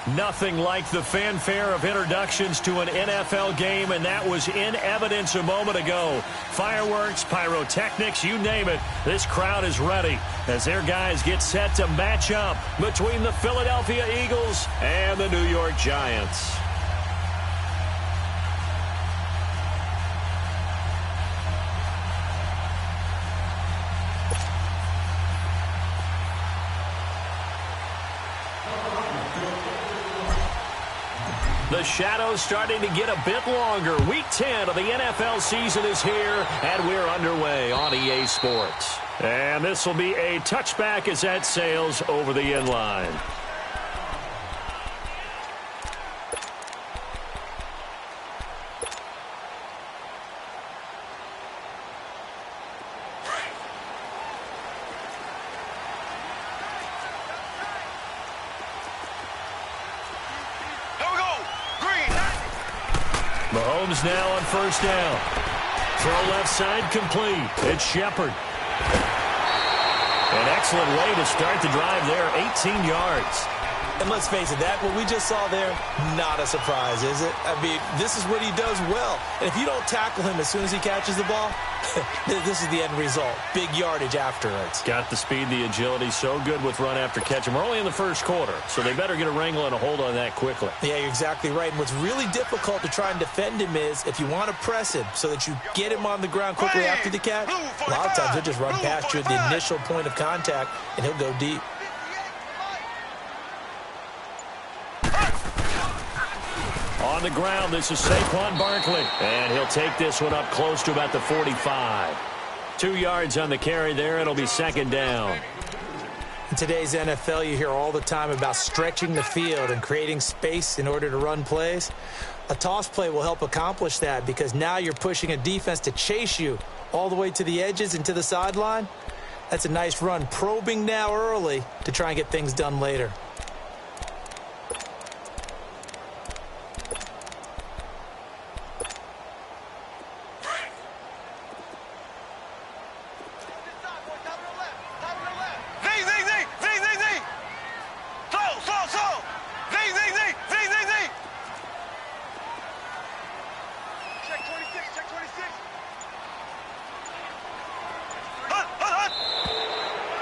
Nothing like the fanfare of introductions to an NFL game, and that was in evidence a moment ago. Fireworks, pyrotechnics, you name it. This crowd is ready as their guys get set to match up between the Philadelphia Eagles and the New York Giants. The shadow's starting to get a bit longer. Week 10 of the NFL season is here, and we're underway on EA Sports. And this will be a touchback as that sails over the end line. Mahomes now on first down. Throw left side complete. It's Shepard. An excellent way to start the drive there, 18 yards. And let's face it, that what we just saw there, not a surprise, is it? I mean, this is what he does well. And if you don't tackle him as soon as he catches the ball, this is the end result. Big yardage afterwards. Got the speed, the agility, so good with run after catch. And we're only in the first quarter, so they better get a wrangle and a hold on that quickly. Yeah, you're exactly right. And what's really difficult to try and defend him is if you want to press him so that you get him on the ground quickly after the catch, a lot of times he'll just run past you at the initial point of contact, and he'll go deep. On the ground, this is Saquon Barkley. And he'll take this one up close to about the 45. 2 yards on the carry there. It'll be second down. In today's NFL, you hear all the time about stretching the field and creating space in order to run plays. A toss play will help accomplish that because now you're pushing a defense to chase you all the way to the edges and to the sideline. That's a nice run. Probing now early to try and get things done later.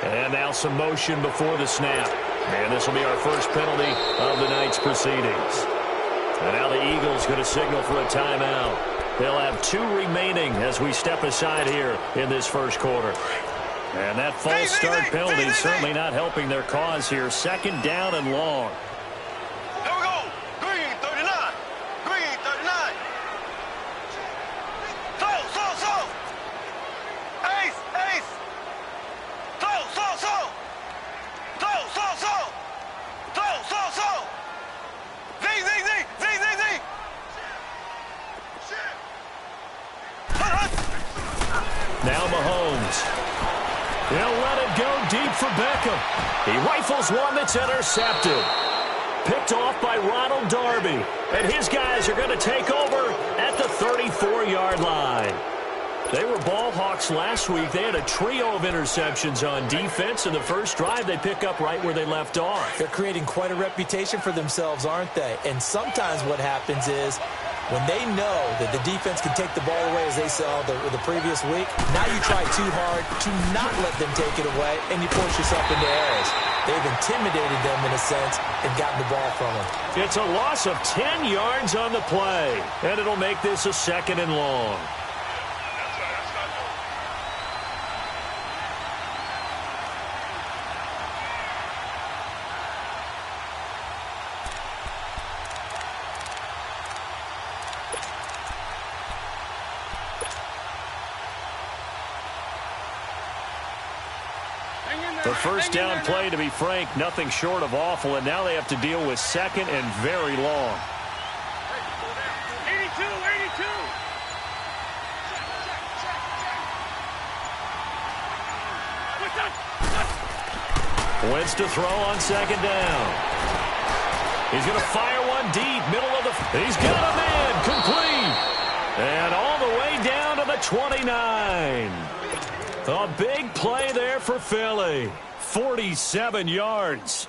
And now some motion before the snap. And this will be our first penalty of the night's proceedings. And now the Eagles going to signal for a timeout. They'll have 2 remaining as we step aside here in this first quarter. And that false start penalty is certainly not helping their cause here. Second down and long. Here we go. Green 39. Green 39. So. Ace. So. Z. Now Mahomes. He'll let it go deep for Beckham. He rifles one that's intercepted. Picked off by Ronald Darby. And his guys are going to take over at the 34-yard line. They were ball hawks last week. They had a trio of interceptions on defense. In the first drive, they pick up right where they left off. They're creating quite a reputation for themselves, aren't they? And sometimes what happens is when they know that the defense can take the ball away, as they saw the previous week, now you try too hard to not let them take it away, and you force yourself into errors. They've intimidated them in a sense and gotten the ball from them. It's a loss of 10 yards on the play, and it'll make this a second and long. The first down play, to be frank, nothing short of awful, and now they have to deal with second and very long. 82. Wentz to throw on second down. He's going to fire one deep, middle of the... He's got him in, complete. And all the way down to the 29. A big play there for Philly. 47 yards.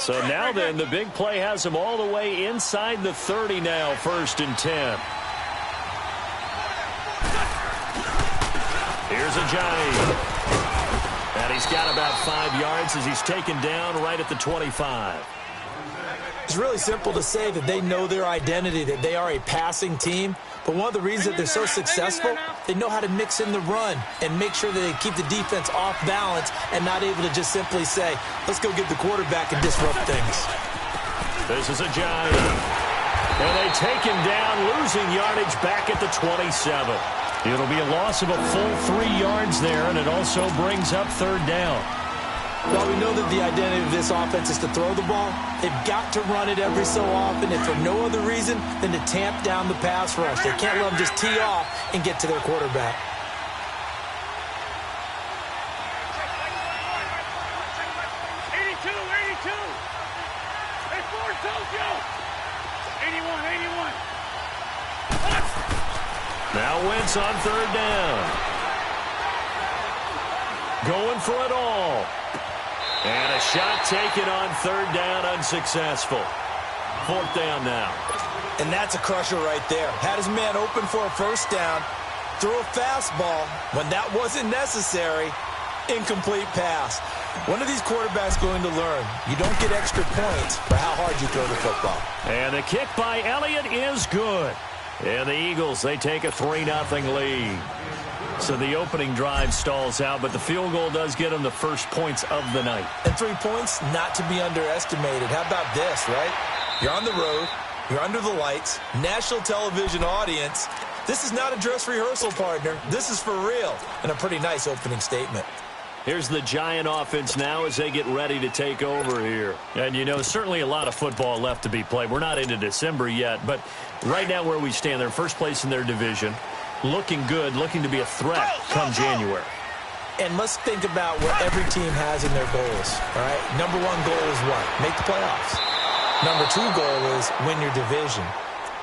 So now then, the big play has him all the way inside the 30 now, 1st and 10. Here's a Giant. And he's got about 5 yards as he's taken down right at the 25. It's really simple to say that they know their identity, that they are a passing team. But one of the reasons that they're so successful, they know how to mix in the run and make sure that they keep the defense off balance and not able to just simply say, let's go get the quarterback and disrupt things. This is a Giant. And they take him down, losing yardage back at the 27. It'll be a loss of a full 3 yards there, and it also brings up 3rd down. Well, we know that the identity of this offense is to throw the ball. They've got to run it every so often, and for no other reason than to tamp down the pass rush. They can't let them just tee off and get to their quarterback. Now Wentz on 3rd down. Going for it all. And a shot taken on 3rd down, unsuccessful. 4th down now. And that's a crusher right there. Had his man open for a 1st down. Threw a fastball when that wasn't necessary. Incomplete pass. When are these quarterbacks going to learn? You don't get extra points for how hard you throw the football. And the kick by Elliott is good. And the Eagles, they take a 3-0 lead. So the opening drive stalls out, but the field goal does get them the first points of the night. And 3 points, not to be underestimated. How about this, right? You're on the road. You're under the lights. National television audience. This is not a dress rehearsal, partner. This is for real. And a pretty nice opening statement. Here's the Giant offense now as they get ready to take over here. And, you know, certainly a lot of football left to be played. We're not into December yet, but right now where we stand, they're first place in their division. Looking good, looking to be a threat come January. And let's think about what every team has in their goals, all right? Number 1 goal is what? Make the playoffs. Number 2 goal is win your division.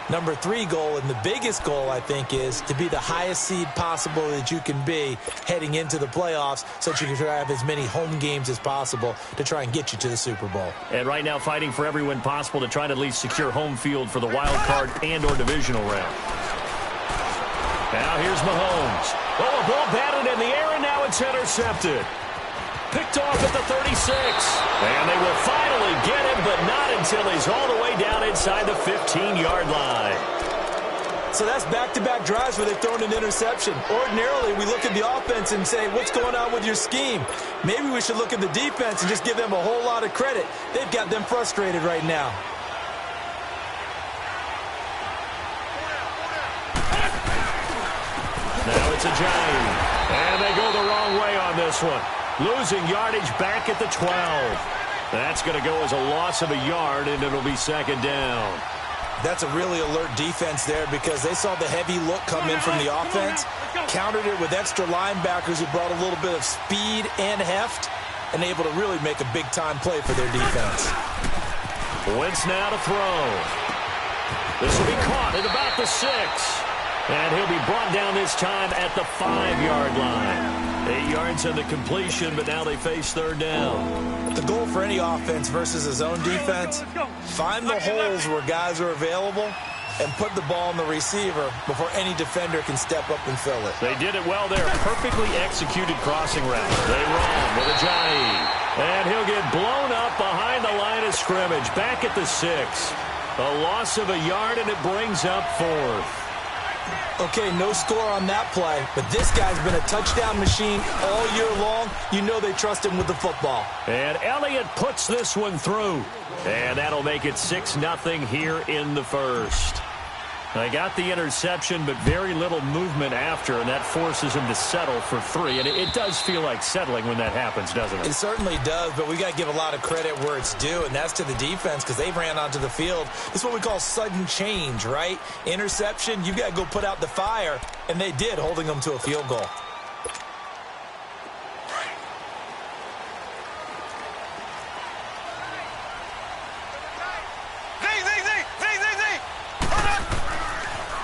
Number 3 goal, and the biggest goal, I think, is to be the highest seed possible that you can be heading into the playoffs so that you can have as many home games as possible to try and get you to the Super Bowl. And right now fighting for every win possible to try to at least secure home field for the wild card and or divisional round. Now here's Mahomes. Oh, a ball batted in the air, and now it's intercepted. Picked off at the 36. And they will finally get him, but not until he's all the way down inside the 15-yard line. So that's back-to-back drives where they've thrown an interception. Ordinarily, we look at the offense and say, what's going on with your scheme? Maybe we should look at the defense and just give them a whole lot of credit. They've got them frustrated right now. Now it's a Giant. And they go the wrong way on this one. Losing yardage back at the 12. That's going to go as a loss of a yard, and it'll be 2nd down. That's a really alert defense there because they saw the heavy look come in from the offense, countered it with extra linebackers who brought a little bit of speed and heft, and able to really make a big-time play for their defense. Wentz now to throw. This will be caught at about the 6. And he'll be brought down this time at the 5-yard line. 8 yards on the completion, but now they face 3rd down. The goal for any offense versus a zone defense, find the holes where guys are available and put the ball on the receiver before any defender can step up and fill it. They did it well there. Perfectly executed crossing route. They run with a Giant. And he'll get blown up behind the line of scrimmage. Back at the 6. A loss of a yard, and it brings up 4th. Okay, no score on that play, but this guy's been a touchdown machine all year long. You know they trust him with the football. And Elliott puts this one through. And that'll make it 6-0 here in the 1st. They got the interception, but very little movement after, and that forces him to settle for 3. And it does feel like settling when that happens, doesn't it? It certainly does, but we got to give a lot of credit where it's due, and that's to the defense because they ran onto the field. This is what we call sudden change, right? Interception, you got to go put out the fire, and they did, holding them to a field goal.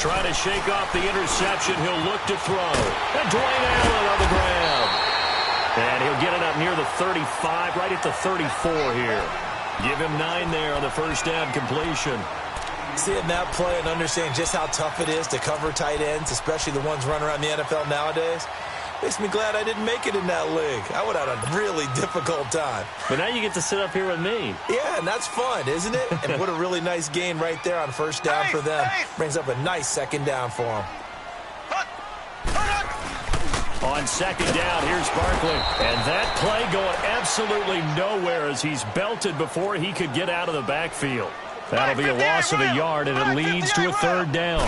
Trying to shake off the interception. He'll look to throw. And Dwayne Allen on the ground. And he'll get it up near the 35, right at the 34 here. Give him 9 there on the first down completion. Seeing that play and understanding just how tough it is to cover tight ends, especially the ones running around the NFL nowadays, makes me glad I didn't make it in that league. I would have had a really difficult time. But now you get to sit up here with me. Yeah, and that's fun, isn't it? And what a really nice gain right there on first down for them. Brings up a nice second down for them. On second down, here's Barkley. And that play going absolutely nowhere as he's belted before he could get out of the backfield. That'll be a loss of a yard, and it leads to a third down.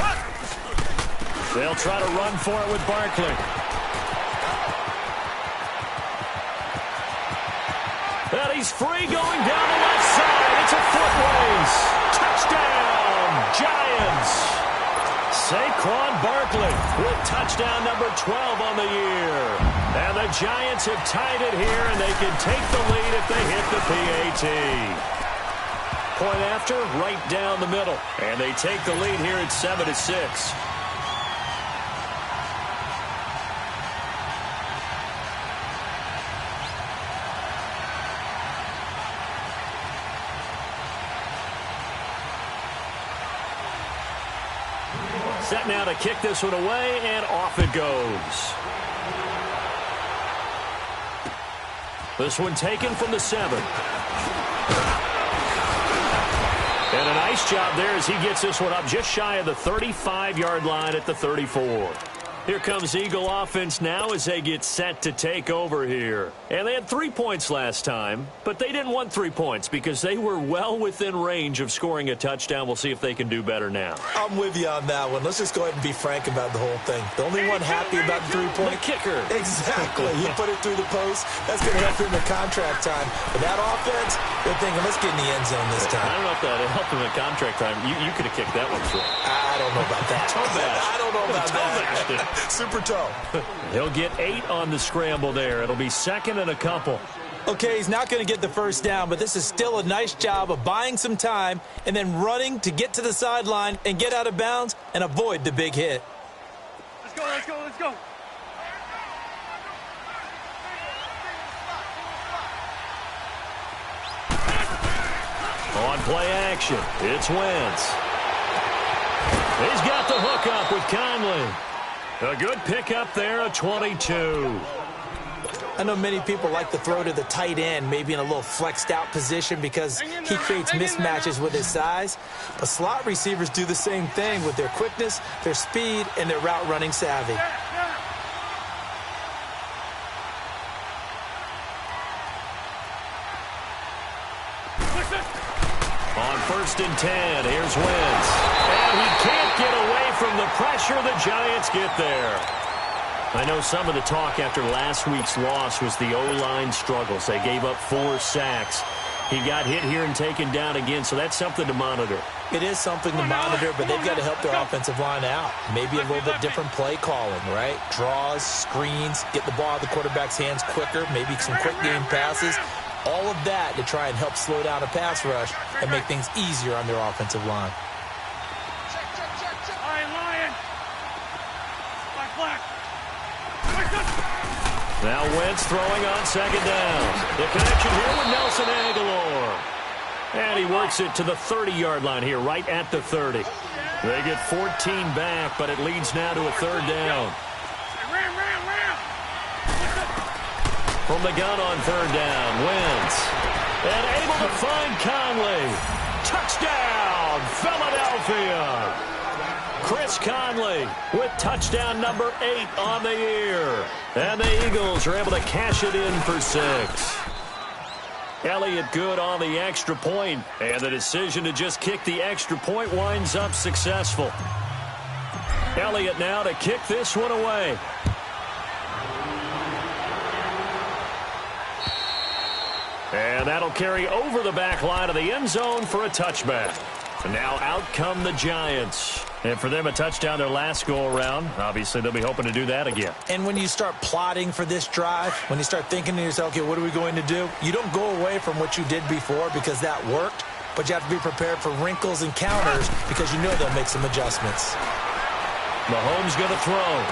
They'll try to run for it with Barkley. And he's free going down the left side. It's a foot race. Touchdown, Giants. Saquon Barkley with touchdown number 12 on the year. And the Giants have tied it here, and they can take the lead if they hit the PAT. Point after, right down the middle. And they take the lead here at 7-6. Set now to kick this one away, and off it goes. This one taken from the 7. And a nice job there as he gets this one up just shy of the 35-yard line at the 34. Here comes Eagle offense now as they get set to take over here. And they had 3 points last time, but they didn't want 3 points because they were well within range of scoring a touchdown. We'll see if they can do better now. I'm with you on that one. Let's just go ahead and be frank about the whole thing. The only one happy about the 3-point kicker. Exactly. He put it through the post. That's going to help him in contract time. But that offense, they're thinking, let's get in the end zone this time. I don't know if that helped him in contract time. You could have kicked that one through. I don't know about that. I don't know about that. Super toe. He'll get 8 on the scramble there. It'll be second and a couple. Okay, he's not going to get the first down, but this is still a nice job of buying some time and then running to get to the sideline and get out of bounds and avoid the big hit. Let's go, let's go, let's go. On play action, it's Wentz. He's got the hook up with Conley. A good pickup there, a 22. I know many people like to throw to the tight end, maybe in a little flexed out position because he creates mismatches with his size. But slot receivers do the same thing with their quickness, their speed, and their route running savvy. On 1st and 10, here's Wentz. And he can't get away from the pressure. The Giants get there. I know some of the talk after last week's loss was the O-line struggles. They gave up 4 sacks. He got hit here and taken down again, so that's something to monitor. It is something to monitor, but they've got to help their offensive line out. Maybe a little bit different play calling, right? Draws, screens, get the ball out of the quarterback's hands quicker, maybe some quick game passes. All of that to try and help slow down a pass rush and make things easier on their offensive line. Now Wentz throwing on second down. The connection here with Nelson Aguilar. And he works it to the 30-yard line here, right at the 30. They get 14 back, but it leads now to a third down. From the gun on third down, Wentz. And able to find Conley. Touchdown, Philadelphia. Chris Conley with touchdown number 8 on the year. And the Eagles are able to cash it in for 6. Elliott good on the extra point, and the decision to just kick the extra point winds up successful. Elliott now to kick this one away. And that'll carry over the back line of the end zone for a touchback. And now out come the Giants. And for them, a touchdown their last go-around. Obviously, they'll be hoping to do that again. And when you start plotting for this drive, when you start thinking to yourself, okay, what are we going to do? You don't go away from what you did before because that worked, but you have to be prepared for wrinkles and counters because you know they'll make some adjustments. Mahomes going to throw.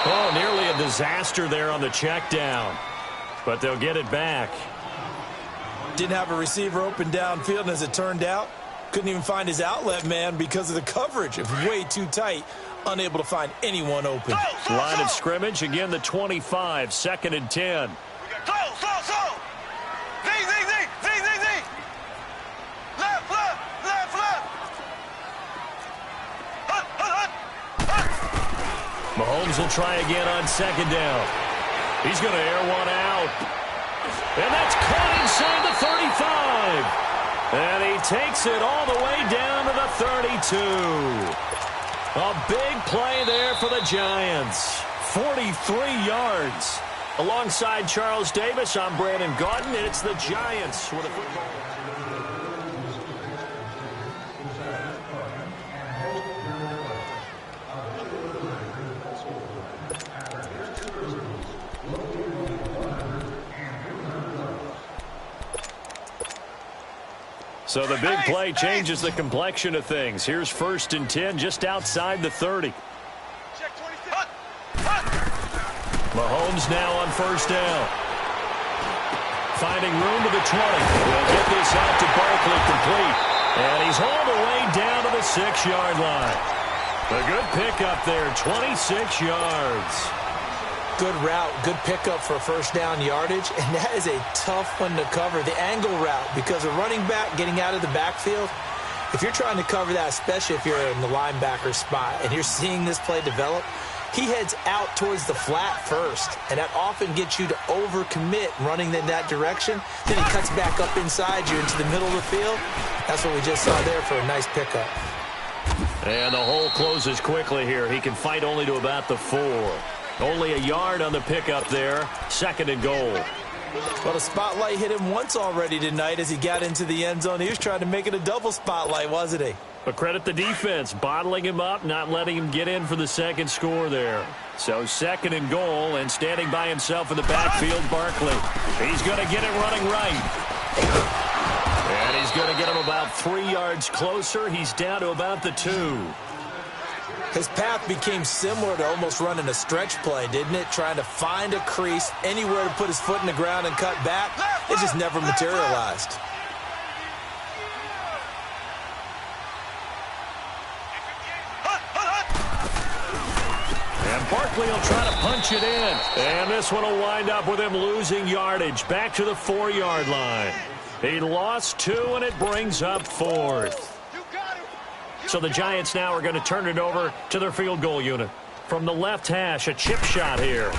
Oh, nearly a disaster there on the check down. But they'll get it back. Didn't have a receiver open downfield, and as it turned out, couldn't even find his outlet man because of the coverage. It was way too tight, unable to find anyone open. Line of scrimmage, again the 25, 2nd and 10. Mahomes will try again on 2nd down. He's going to air one out. And that's caught inside the 35. And he takes it all the way down to the 32. A big play there for the Giants. 43 yards. Alongside Charles Davis, I'm Brandon Gaudin, and it's the Giants with a football. So the big play changes the complexion of things. Here's 1st and 10 just outside the 30. Mahomes now on 1st down. Finding room to the 20. We'll get this out to Barkley complete. And he's hauled away down to the 6-yard line. A good pickup there, 26 yards. Good route, good pickup for 1st down yardage, and that is a tough one to cover. The angle route, because a running back getting out of the backfield, if you're trying to cover that, especially if you're in the linebacker spot and you're seeing this play develop, he heads out towards the flat first, and that often gets you to overcommit running in that direction. Then he cuts back up inside you into the middle of the field. That's what we just saw there for a nice pickup. And the hole closes quickly here. He can fight only to about the 4. Only a yard on the pickup there. 2nd and goal. Well, the spotlight hit him once already tonight as he got into the end zone. He was trying to make it a double spotlight, wasn't he? But credit the defense, bottling him up, not letting him get in for the 2nd score there. So 2nd and goal, and standing by himself in the backfield, Barkley. He's going to get it running right. And he's going to get him about 3 yards closer. He's down to about the 2. His path became similar to almost running a stretch play, didn't it? Trying to find a crease, anywhere to put his foot in the ground and cut back. It just never materialized. And Barkley will try to punch it in. And this one will wind up with him losing yardage back to the 4-yard line. He lost 2, and it brings up 4th. So the Giants now are going to turn it over to their field goal unit. From the left hash, a chip shot here.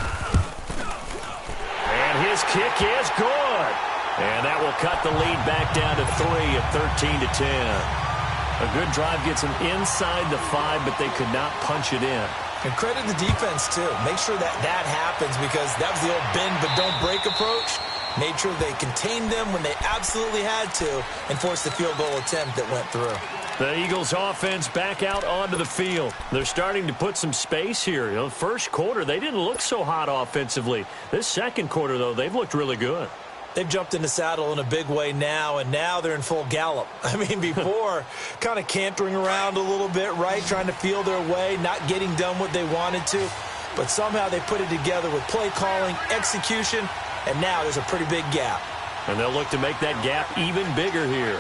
And his kick is good. And that will cut the lead back down to 3 at 13-10. A good drive gets them inside the 5, but they could not punch it in. And credit the defense, too. Make sure that that happens, because that was the old bend but don't break approach. Made sure they contained them when they absolutely had to and forced the field goal attempt that went through. The Eagles offense back out onto the field. They're starting to put some space here. You know, first quarter, they didn't look so hot offensively. This 2nd quarter, though, they've looked really good. They've jumped in the saddle in a big way now, and now they're in full gallop. I mean, before, kind of cantering around a little bit, right, trying to feel their way, not getting done what they wanted to. But somehow they put it together with play calling, execution, and now there's a pretty big gap. And they'll look to make that gap even bigger here.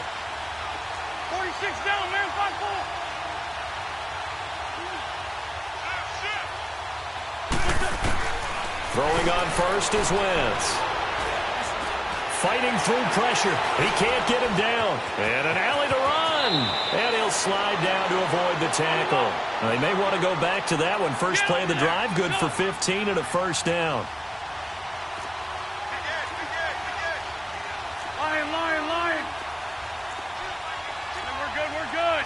46 down, man, 5-4. Throwing on first is Wentz. Fighting through pressure. He can't get him down. And an alley to run. And he'll slide down to avoid the tackle. They may want to go back to that one. First play of the drive, good for 15 and a 1st down. Lion. We're good.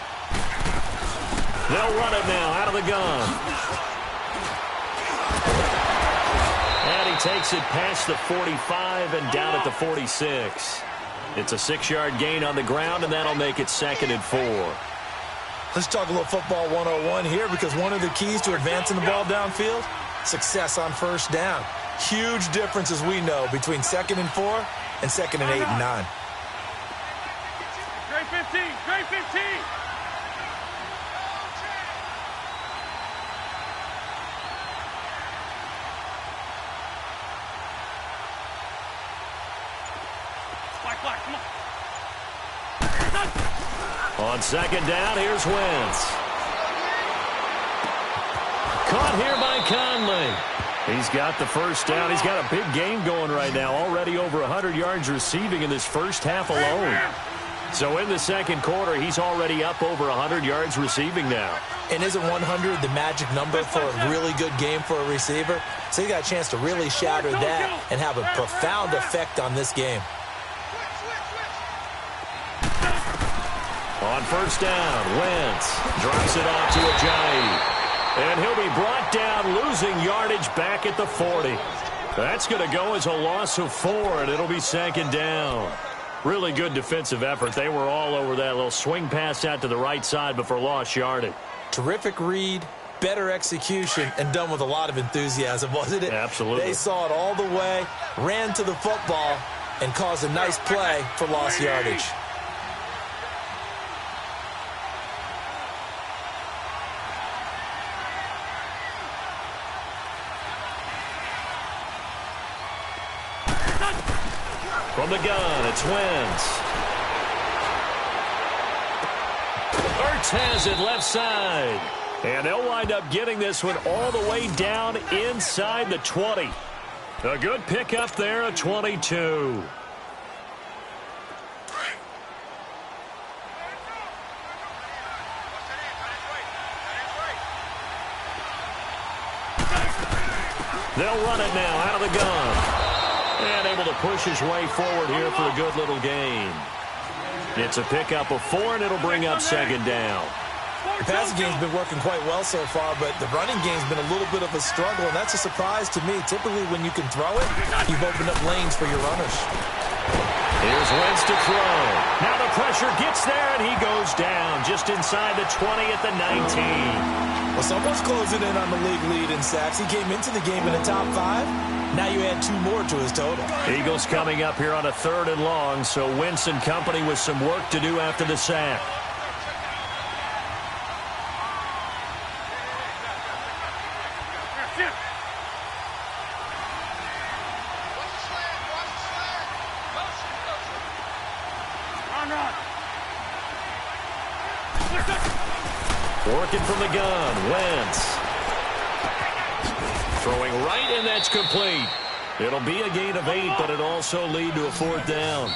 They'll run it now out of the gun. And he takes it past the 45 and down at the 46. It's a 6-yard gain on the ground, and that'll make it 2nd and 4. Let's talk a little football 101 here, because one of the keys to advancing the ball downfield, success on 1st down. Huge difference, as we know, between 2nd and 4 and 2nd and 8 and 9. Great 15. On second down, here's Wentz. Caught here by Conley. He's got the first down. He's got a big game going right now. Already over 100 yards receiving in this first half alone. So in the second quarter, he's already up over 100 yards receiving now. And isn't 100 the magic number for a really good game for a receiver? So he got a chance to really shatter that and have a profound effect on this game. On first down, Wentz drops it off to Ajayi. And he'll be brought down, losing yardage back at the 40. That's going to go as a loss of 4, and it'll be second down. Really good defensive effort. They were all over that little swing pass out to the right side before lost yardage. Terrific read, better execution, and done with a lot of enthusiasm, wasn't it? Absolutely. They saw it all the way, ran to the football, and caused a nice play for lost yardage. From the gun, it's Wentz. Ertz has it left side. And they'll wind up getting this one all the way down inside the 20. A good pickup there, a 22. They'll run it now out of the gun. And able to push his way forward here for a good little gain. It's a pickup of 4, and it'll bring up second down. The passing game's been working quite well so far, but the running game's been a little bit of a struggle, and that's a surprise to me. Typically, when you can throw it, you've opened up lanes for your runners. Here's Wentz to throw. Now the pressure gets there, and he goes down just inside the 20 at the 19. Well, someone's closing in on the league lead in sacks. He came into the game in the top 5. Now you add 2 more to his total. Eagles coming up here on a 3rd and long, so Wentz and company with some work to do after the sack. Working from the gun, Wentz. Throwing right, and that's complete. It'll be a gain of 8, but it also lead to a 4th down.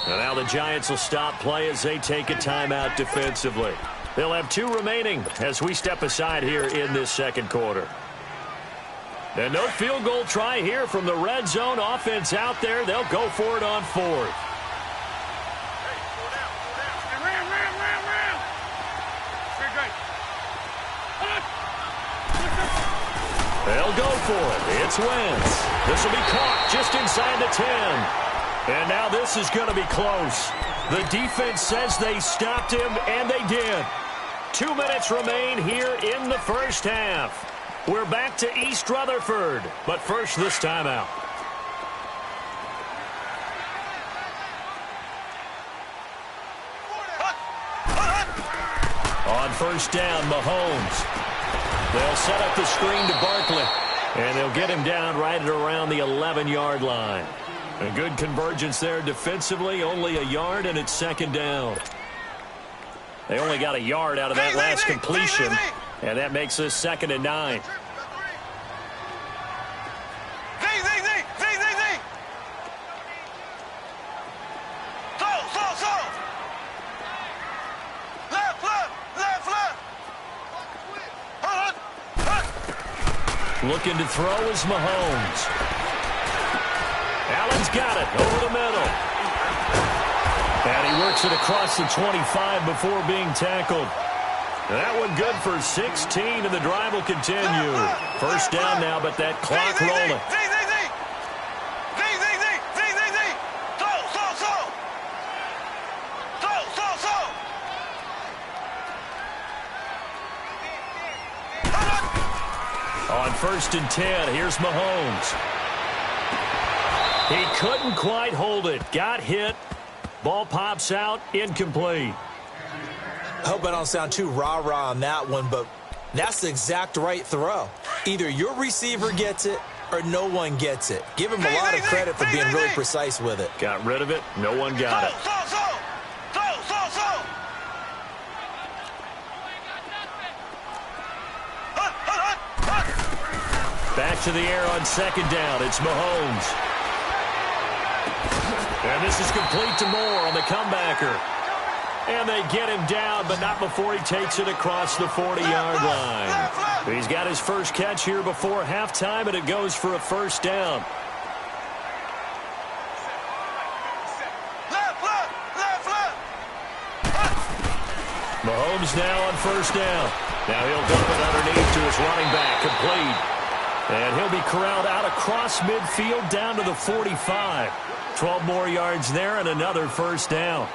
And now the Giants will stop play as they take a timeout defensively. They'll have 2 remaining as we step aside here in this second quarter. And no field goal try here from the red zone. Offense out there. They'll go for it on 4th. They'll go for it. It's Wentz. This will be caught just inside the 10. And now this is going to be close. The defense says they stopped him, and they did. 2 minutes remain here in the first half. We're back to East Rutherford, but first this timeout. On first down, Mahomes. They'll set up the screen to Barkley, and they'll get him down right at around the 11-yard line. A good convergence there defensively, only a yard, and it's second down. They only got a yard out of that last completion, and that makes this 2nd and 9. Looking to throw is Mahomes. Allen's got it over the middle. And he works it across the 25 before being tackled. That one good for 16, and the drive will continue. First down now, but that clock rolling. On 1st and 10, here's Mahomes. He couldn't quite hold it. Got hit. Ball pops out. Incomplete. I hope I don't sound too rah-rah on that one, but that's the exact right throw. Either your receiver gets it or no one gets it. Give him a lot of credit for being really precise with it. Got rid of it. No one got it. Back to the air on second down. It's Mahomes. And this is complete to Moore on the comebacker. And they get him down, but not before he takes it across the 40-yard line. He's got his first catch here before halftime, and it goes for a first down. Mahomes now on first down. Now he'll dump it underneath to his running back, complete. And he'll be corralled out across midfield down to the 45. 12 more yards there and another first down.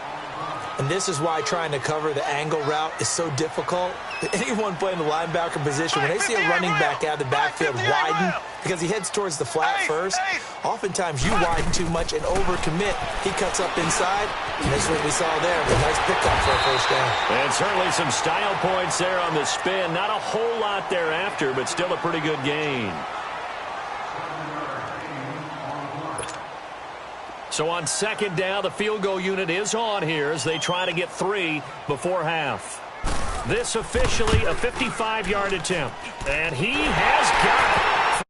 And this is why trying to cover the angle route is so difficult. Anyone playing the linebacker position, when they see a running back out of the backfield widen because he heads towards the flat first, oftentimes you widen too much and overcommit. He cuts up inside, and that's what we saw there. A nice pickup for a first down. And certainly some style points there on the spin. Not a whole lot thereafter, but still a pretty good gain. So on second down, the field goal unit is on here as they try to get 3 before half. This officially a 55-yard attempt. And he has got it.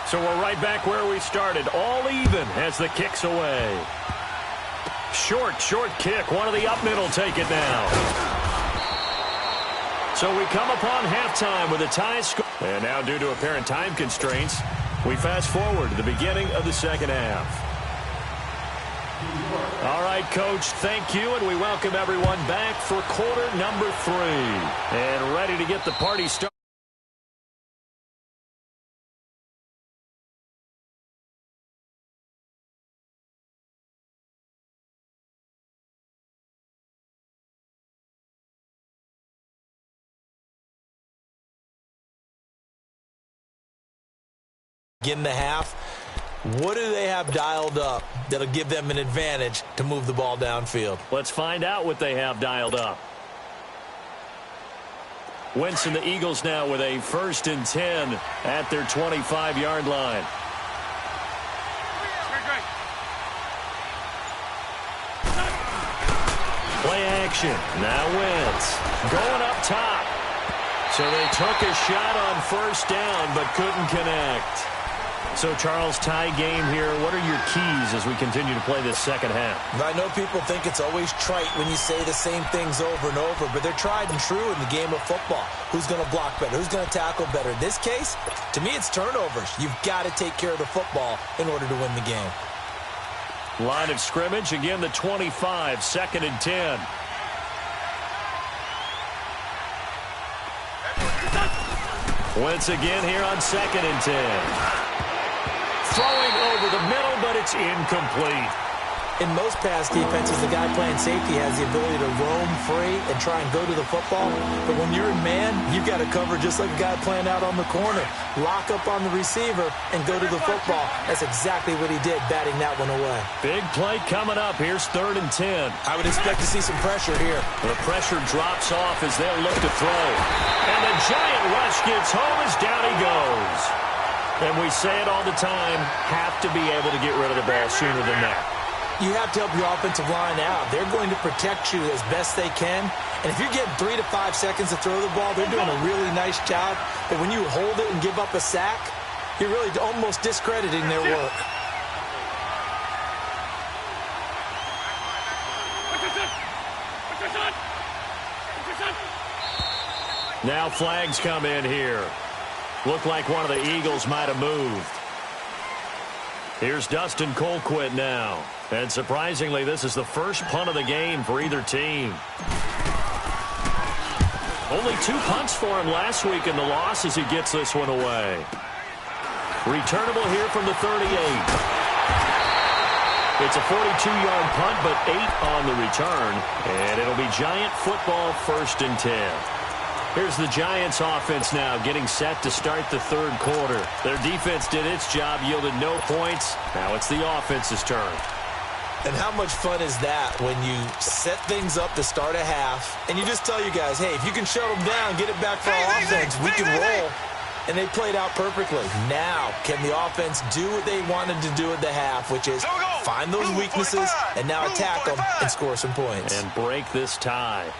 So we're right back where we started, all even as the kick's away. Short kick. One of the up middle take it now. So we come upon halftime with a tie score. And now due to apparent time constraints, we fast forward to the beginning of the second half. All right, Coach, thank you, and we welcome everyone back for quarter number 3. And ready to get the party started. In the half, what do they have dialed up that'll give them an advantage to move the ball downfield? Let's find out what they have dialed up. Wentz and the Eagles now with a 1st and 10 at their 25-yard line. Play action. Now Wentz going up top. So they took a shot on first down but couldn't connect. So, Charles, tie game here. What are your keys as we continue to play this second half? I know people think it's always trite when you say the same things over and over, but they're tried and true in the game of football. Who's going to block better? Who's going to tackle better? In this case, to me, it's turnovers. You've got to take care of the football in order to win the game. Line of scrimmage, again, the 25, 2nd and 10. Once again here on 2nd and 10. Throwing over the middle, but it's incomplete. In most pass defenses, the guy playing safety has the ability to roam free and try and go to the football. But when you're in man, you've got to cover just like a guy playing out on the corner. Lock up on the receiver and go to the football. That's exactly what he did, batting that one away. Big play coming up. Here's 3rd and 10. I would expect to see some pressure here. The pressure drops off as they'll look to throw. And the giant rush gets home as down he goes. And we say it all the time, have to be able to get rid of the ball sooner than that. You have to help your offensive line out. They're going to protect you as best they can. And if you're getting 3 to 5 seconds to throw the ball, they're doing a really nice job. But when you hold it and give up a sack, you're really almost discrediting their work. Now flags come in here. Looked like one of the Eagles might have moved. Here's Dustin Colquitt now. And surprisingly, this is the first punt of the game for either team. Only 2 punts for him last week in the loss as he gets this one away. Returnable here from the 38. It's a 42-yard punt, but 8 on the return. And it'll be Giant football, 1st and 10. Here's the Giants offense now getting set to start the 3rd quarter. Their defense did its job, yielded no points. Now it's the offense's turn. And how much fun is that when you set things up to start a half, and you just tell your guys, hey, if you can shut them down, get it back for our offense, we can roll. And they played out perfectly. Now, can the offense do what they wanted to do at the half, which is find those weaknesses and now attack them and score some points. And break this tie.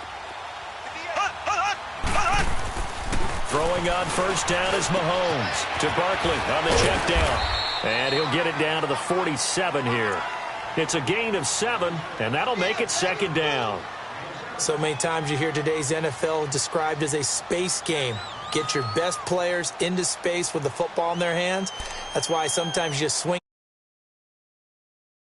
Throwing on 1st down is Mahomes to Barkley on the check down. And he'll get it down to the 47 here. It's a gain of 7, and that'll make it 2nd down. So many times you hear today's NFL described as a space game. Get your best players into space with the football in their hands. That's why sometimes you just swing